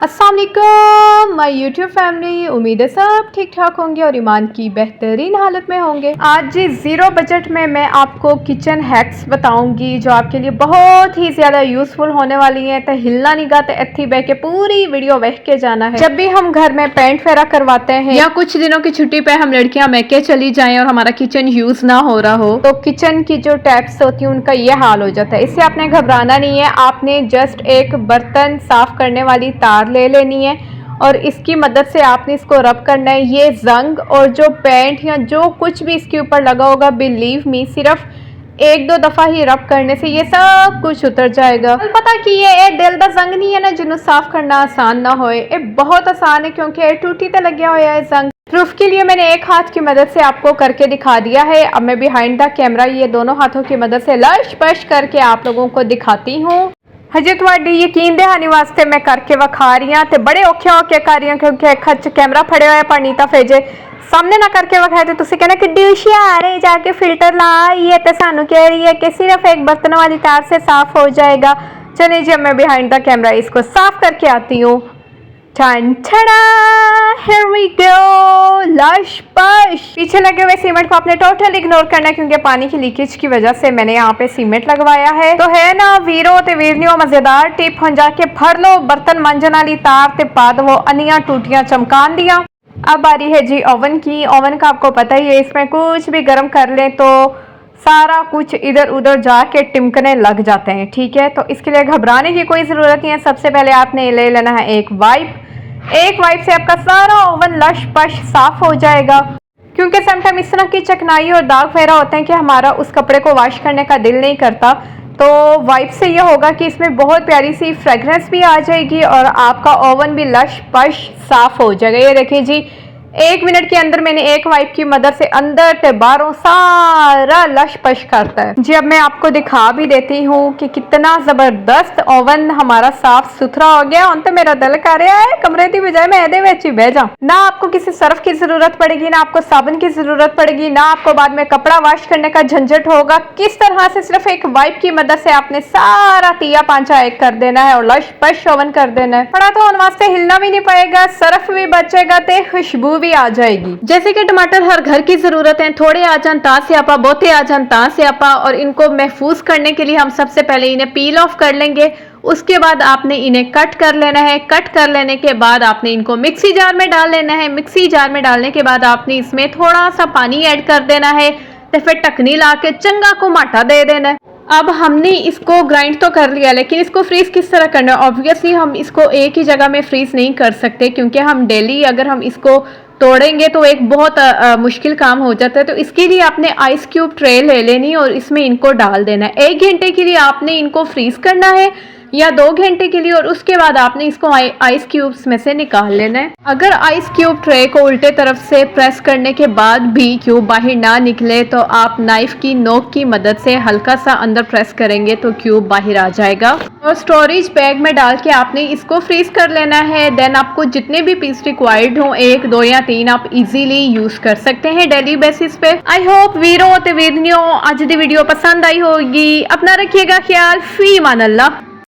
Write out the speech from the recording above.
अस्सलाम वालेकुम my YouTube family. उम्मीद है सब ठीक ठाक होंगे और ईमान की बेहतरीन हालत में होंगे। आज ज़ीरो बजट में मैं आपको किचन हैक्स बताऊंगी जो आपके लिए बहुत ही ज़्यादा यूज़फुल होने वाली हैं। तो हिलना नहीं गा, इत्थी बह के पूरी वीडियो बह के जाना है। जब भी हम घर में पेंट फेरा करवाते हैं या कुछ दिनों की छुट्टी पे हम लड़कियां मैके चली जाएं और हमारा किचन यूज़ ना हो रहा हो, तो किचन की जो टैप्स होती हैं उनका ये हाल हो जाता है। इससे आपने घबराना नहीं है। आपने जस्ट एक बर्तन साफ करने वाली तार ले लेनी है और इसकी मदद से आपने इसको रब करना है। ये जंग और जो पेंट या जो कुछ भी इसके ऊपर लगा होगा, बिलीव मी, सिर्फ एक दो दफ़ा ही रब करने से ये सब कुछ उतर जाएगा। पता कि ये दिल दा जंग नहीं है ना जिन्हों साफ करना आसान ना होए। ये बहुत आसान है क्योंकि ये टूटी तो लग गया हुआ है जंग। प्रूफ के लिए मैंने एक हाथ की मदद से आपको करके दिखा दिया है। अब मैं बिहाइंड द कैमरा ये दोनों हाथों की मदद से लश पश करके आप लोगों को दिखाती हूँ। हजे तुहाडी यकीन दहाने वास्ते मैं करके विखा रही हाँ, तो बड़े औखे होके कर रही हूँ क्योंकि एक हाथ च कैमरा फड़िया होया पर नीता फेजे सामने ना करके विखाए तो तुसी कहना कि होशियार है, जाके फिल्टर ला आई है तो सानू कह रही है कि सिर्फ एक बर्तनों वाली तार से साफ हो जाएगा। चलिए जी, अब मैं बिहाइंड द कैमरा इसको साफ करके आती हूँ। Here we go, लश पश। पीछे लगे हुए सीमेंट को आपने टोटल इग्नोर करना है क्योंकि पानी की लीकेज की वजह से मैंने यहाँ पे सीमेंट लगवाया है। तो है ना वीरो ते वीरनियों मजेदार टिप हो जाके फड़ लो बर्तन मांजन वाली तार ते पा दो अनियां टूटियां चमकान दिया। अब बारी है जी ओवन की। ओवन का आपको पता ही है, इसमें कुछ भी गर्म कर लें तो सारा कुछ इधर उधर जाके टिमकने लग जाते हैं। ठीक है, तो इसके लिए घबराने की कोई ज़रूरत नहीं है। सबसे पहले आपने ले लेना है एक वाइप। एक वाइप से आपका सारा ओवन लश पश साफ हो जाएगा क्योंकि समटाइम इस तरह की चकनाई और दाग वगैरह होते हैं कि हमारा उस कपड़े को वॉश करने का दिल नहीं करता। तो वाइप से ये होगा कि इसमें बहुत प्यारी सी फ्रेगरेंस भी आ जाएगी और आपका ओवन भी लश पश साफ हो जाएगा। ये देखिए जी, 1 मिनट के अंदर मैंने एक वाइप की मदद से अंदर से बाहरों सारा लश पश करता है जी। अब मैं आपको दिखा भी देती हूँ कि कितना जबरदस्त ओवन हमारा साफ सुथरा हो गया। उन तो मेरा दिल कर रहा है कमरे की बजाय मैं एदे विच ही बह जाऊं। ना आपको किसी सर्फ की जरूरत पड़ेगी, ना आपको साबुन की जरूरत पड़ेगी, ना आपको बाद में कपड़ा वॉश करने का झंझट होगा। किस तरह से सिर्फ एक वाइप की मदद से आपने सारा तिया पांचा एक कर देना है और लश पश ओवन कर देना है। बड़ा तो उन वास्ते हिलना भी नहीं पाएगा, सर्फ भी बचेगा ते खुशबू भी आ जाएगी। जैसे कि टमाटर हर घर की जरूरत है, थोड़े आ जान ता से आपा, बहुते आ जान ता से आपा। और इनको महफूज करने के लिए हम सबसे पहले इन्हें पील ऑफ कर लेंगे। उसके बाद आपने इन्हें कट कर लेना है। कट कर लेने के बाद आपने इनको मिक्सी जार में डाल लेना है। मिक्सी जार में डालने के बाद आपने इसमें थोड़ा सा पानी ऐड कर देना है तो फिर टकनी ला के चंगा को माटा दे देना है। अब हमने इसको ग्राइंड तो कर लिया, लेकिन इसको फ्रीज किस तरह करना है? ऑब्वियसली हम इसको एक ही जगह में फ्रीज नहीं कर सकते क्योंकि हम डेली अगर हम इसको तोड़ेंगे तो एक बहुत मुश्किल काम हो जाता है। तो इसके लिए आपने आइस क्यूब ट्रे ले लेनी और इसमें इनको डाल देना है। 1 घंटे के लिए आपने इनको फ्रीज करना है या 2 घंटे के लिए, और उसके बाद आपने इसको आइस क्यूब्स में से निकाल लेना है। अगर आइस क्यूब ट्रे को उल्टे तरफ से प्रेस करने के बाद भी क्यूब बाहर ना निकले तो आप नाइफ की नोक की मदद से हल्का सा अंदर प्रेस करेंगे तो क्यूब बाहर आ जाएगा। और स्टोरेज बैग में डाल के आपने इसको फ्रीज कर लेना है। देन आपको जितने भी पीस रिक्वायर्ड हो, 1, 2 या 3, आप इजीली यूज कर सकते हैं डेली बेसिस पे। आई होप वीरो ते वीरनियों आज दी वीडियो पसंद आई होगी। अपना रखिएगा ख्याल। फी मान अल्लाह।